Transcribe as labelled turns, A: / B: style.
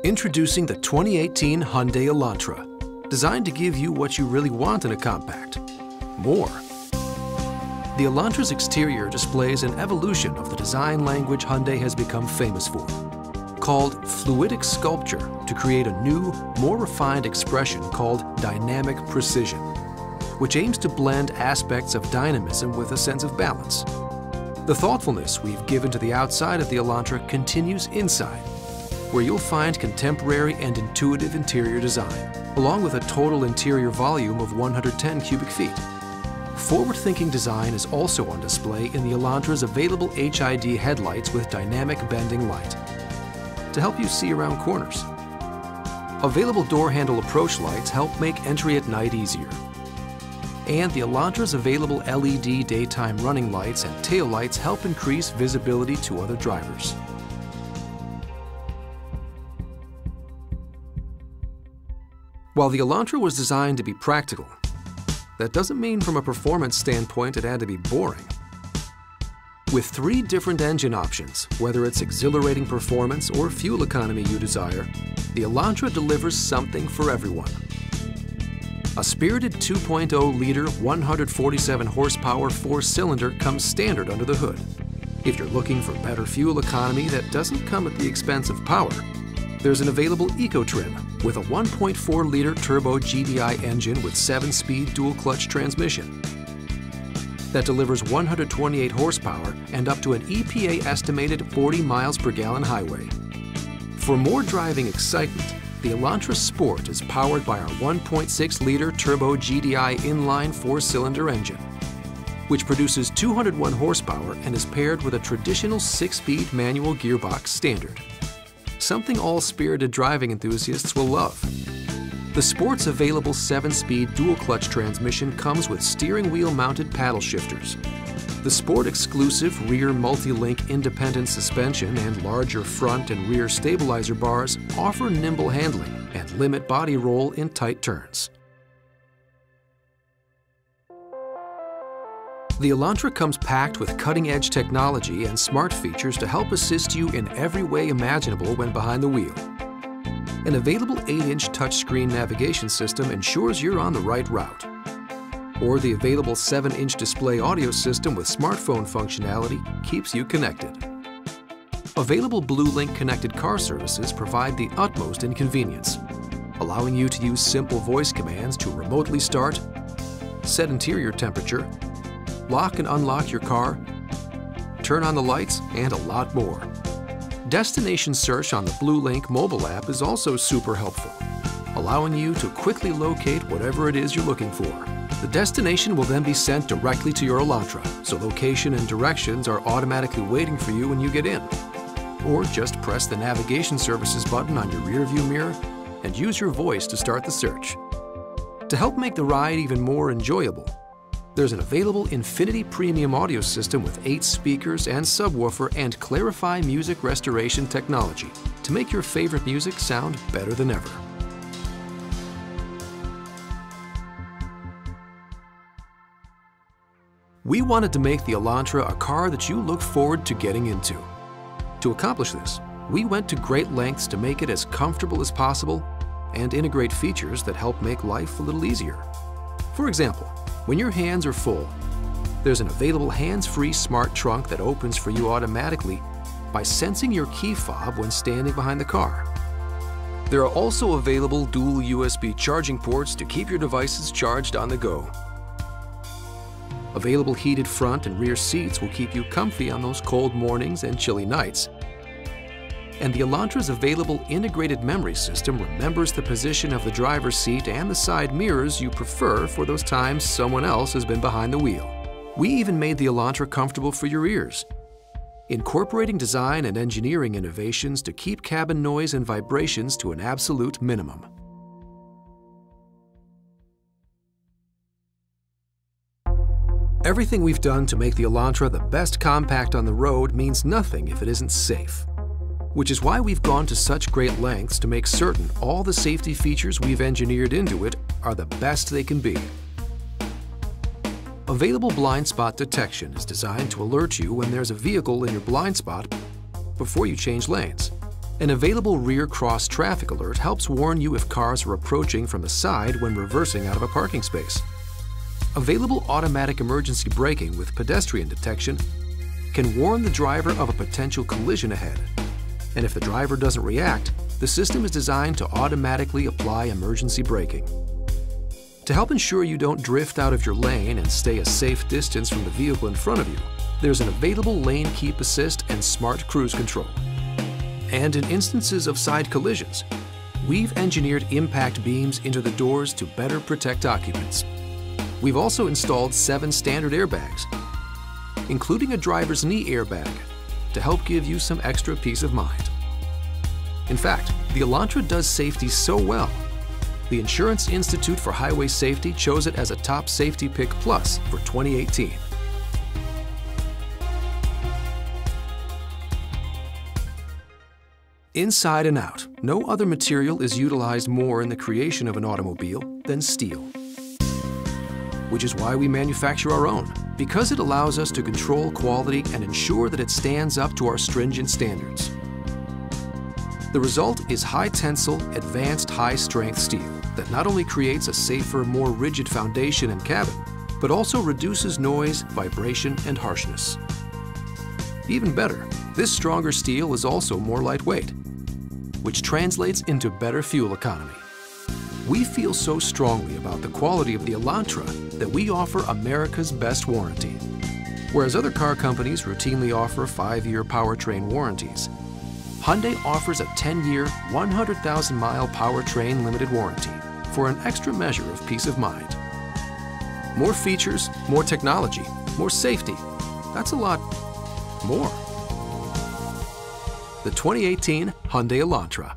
A: Introducing the 2018 Hyundai Elantra, designed to give you what you really want in a compact: more. The Elantra's exterior displays an evolution of the design language Hyundai has become famous for, called fluidic sculpture, to create a new, more refined expression called dynamic precision, which aims to blend aspects of dynamism with a sense of balance. The thoughtfulness we've given to the outside of the Elantra continues inside, where you'll find contemporary and intuitive interior design, along with a total interior volume of 110 cubic feet. Forward-thinking design is also on display in the Elantra's available HID headlights with dynamic bending light to help you see around corners. Available door handle approach lights help make entry at night easier. And the Elantra's available LED daytime running lights and tail lights help increase visibility to other drivers. While the Elantra was designed to be practical, that doesn't mean from a performance standpoint it had to be boring. With 3 different engine options, whether it's exhilarating performance or fuel economy you desire, the Elantra delivers something for everyone. A spirited 2.0-liter, 147 horsepower 4-cylinder comes standard under the hood. If you're looking for better fuel economy that doesn't come at the expense of power, there's an available Eco trim with a 1.4-liter turbo GDI engine with 7-speed dual-clutch transmission that delivers 128 horsepower and up to an EPA estimated 40 miles per gallon highway. For more driving excitement, the Elantra Sport is powered by our 1.6-liter turbo GDI inline 4-cylinder engine, which produces 201 horsepower and is paired with a traditional 6-speed manual gearbox standard, something all spirited driving enthusiasts will love. The Sport's available 7-speed dual-clutch transmission comes with steering wheel-mounted paddle shifters. The Sport exclusive rear multi-link independent suspension and larger front and rear stabilizer bars offer nimble handling and limit body roll in tight turns. The Elantra comes packed with cutting-edge technology and smart features to help assist you in every way imaginable when behind the wheel. An available 8-inch touchscreen navigation system ensures you're on the right route. Or the available 7-inch display audio system with smartphone functionality keeps you connected. Available BlueLink connected car services provide the utmost in convenience, allowing you to use simple voice commands to remotely start, set interior temperature, lock and unlock your car, turn on the lights, and a lot more. Destination search on the BlueLink mobile app is also super helpful, allowing you to quickly locate whatever it is you're looking for. The destination will then be sent directly to your Elantra, so location and directions are automatically waiting for you when you get in. Or just press the navigation services button on your rearview mirror and use your voice to start the search. To help make the ride even more enjoyable, there's an available Infinity Premium audio system with 8 speakers and subwoofer and Clarify music restoration technology to make your favorite music sound better than ever. We wanted to make the Elantra a car that you look forward to getting into. To accomplish this, we went to great lengths to make it as comfortable as possible and integrate features that help make life a little easier. For example, when your hands are full, there's an available hands-free smart trunk that opens for you automatically by sensing your key fob when standing behind the car. There are also available dual USB charging ports to keep your devices charged on the go. Available heated front and rear seats will keep you comfy on those cold mornings and chilly nights. And the Elantra's available integrated memory system remembers the position of the driver's seat and the side mirrors you prefer for those times someone else has been behind the wheel. We even made the Elantra comfortable for your ears, incorporating design and engineering innovations to keep cabin noise and vibrations to an absolute minimum. Everything we've done to make the Elantra the best compact on the road means nothing if it isn't safe, which is why we've gone to such great lengths to make certain all the safety features we've engineered into it are the best they can be. Available blind spot detection is designed to alert you when there's a vehicle in your blind spot before you change lanes. An available rear cross traffic alert helps warn you if cars are approaching from the side when reversing out of a parking space. Available automatic emergency braking with pedestrian detection can warn the driver of a potential collision ahead. And if the driver doesn't react, the system is designed to automatically apply emergency braking. To help ensure you don't drift out of your lane and stay a safe distance from the vehicle in front of you, there's an available lane keep assist and smart cruise control. And in instances of side collisions, we've engineered impact beams into the doors to better protect occupants. We've also installed 7 standard airbags, including a driver's knee airbag, to help give you some extra peace of mind. In fact, the Elantra does safety so well, the Insurance Institute for Highway Safety chose it as a Top Safety Pick Plus for 2018. Inside and out, no other material is utilized more in the creation of an automobile than steel. Which is why we manufacture our own, because it allows us to control quality and ensure that it stands up to our stringent standards. The result is high-tensile, advanced high-strength steel that not only creates a safer, more rigid foundation and cabin, but also reduces noise, vibration, and harshness. Even better, this stronger steel is also more lightweight, which translates into better fuel economy. We feel so strongly about the quality of the Elantra that we offer America's best warranty. Whereas other car companies routinely offer 5-year powertrain warranties, Hyundai offers a 10-year, 100,000-mile powertrain limited warranty for an extra measure of peace of mind. More features, more technology, more safety. That's a lot more. The 2018 Hyundai Elantra.